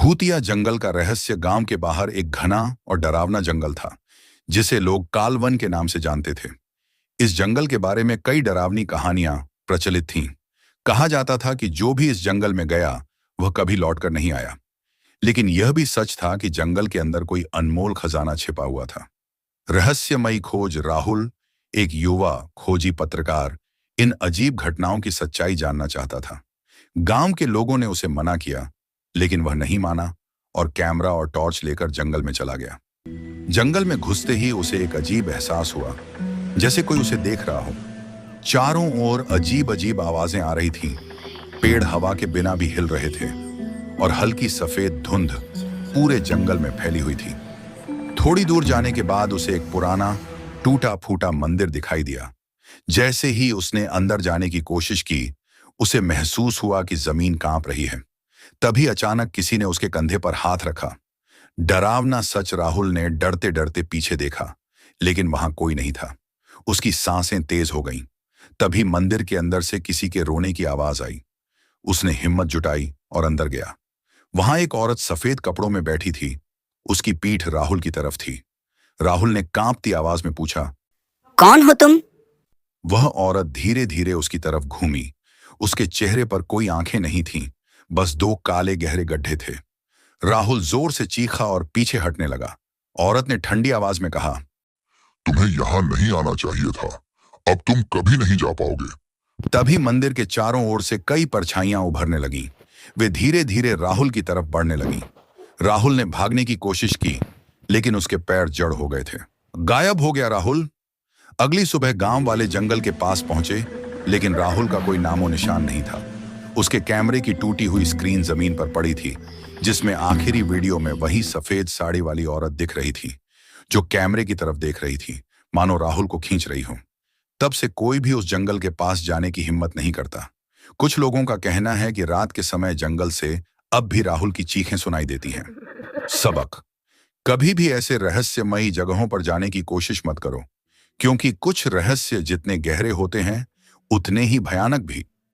भूतिया जंगल का रहस्य। गांव के बाहर एक घना और डरावना जंगल था जिसे लोग कालवन के नाम से जानते थे। इस जंगल के बारे में कई डरावनी कहानियां प्रचलित थीं। कहा जाता था कि जो भी इस जंगल में गया वह कभी लौटकर नहीं आया। लेकिन यह भी सच था कि जंगल के अंदर कोई अनमोल खजाना छिपा हुआ था। रहस्यमयी खोज। राहुल, एक युवा खोजी पत्रकार, इन अजीब घटनाओं की सच्चाई जानना चाहता था। गांव के लोगों ने उसे मना किया, लेकिन वह नहीं माना और कैमरा और टॉर्च लेकर जंगल में चला गया। जंगल में घुसते ही उसे एक अजीब एहसास हुआ, जैसे कोई उसे देख रहा हो। चारों ओर अजीब अजीब आवाजें आ रही थीं। पेड़ हवा के बिना भी हिल रहे थे और हल्की सफेद धुंध पूरे जंगल में फैली हुई थी। थोड़ी दूर जाने के बाद उसे एक पुराना टूटा फूटा मंदिर दिखाई दिया। जैसे ही उसने अंदर जाने की कोशिश की, उसे महसूस हुआ कि जमीन कांप रही है। तभी अचानक किसी ने उसके कंधे पर हाथ रखा। डरावना सच, राहुल ने डरते डरते पीछे देखा, लेकिन वहां कोई नहीं था। उसकी सांसें तेज हो गईं। तभी मंदिर के अंदर से किसी के रोने की आवाज आई। उसने हिम्मत जुटाई और अंदर गया। वहां एक औरत सफेद कपड़ों में बैठी थी। उसकी पीठ राहुल की तरफ थी। राहुल ने कांपती आवाज में पूछा, कौन हो तुम? वह औरत धीरे धीरे उसकी तरफ घूमी। उसके चेहरे पर कोई आंखें नहीं थीं, बस दो काले गहरे गड्ढे थे। राहुल जोर से चीखा और पीछे हटने लगा। औरत ने ठंडी आवाज में कहा, तुम्हें यहाँ नहीं आना चाहिए था। अब तुम कभी नहीं जा पाओगे। तभी मंदिर के चारों ओर से कई परछाइयां उभरने लगीं। वे धीरे धीरे राहुल की तरफ बढ़ने लगीं। राहुल ने भागने की कोशिश की, लेकिन उसके पैर जड़ हो गए थे। गायब हो गया राहुल। अगली सुबह गांव वाले जंगल के पास पहुंचे, लेकिन राहुल का कोई नामो निशान नहीं था। उसके कैमरे की टूटी हुई स्क्रीन जमीन पर पड़ी थी, जिसमें आखिरी वीडियो में वही सफेद साड़ी वाली औरत दिख रही थी, जो कैमरे की तरफ देख रही थी, मानो राहुल को खींच रही हो। तब से कोई भी उस जंगल के पास जाने की हिम्मत नहीं करता। कुछ लोगों का कहना है कि रात के समय जंगल से अब भी राहुल की चीखें सुनाई देती हैं। सबक: कभी भी ऐसे रहस्यमयी जगहों पर जाने की कोशिश मत करो, क्योंकि कुछ रहस्य जितने गहरे होते हैं, उतने ही भयानक भी।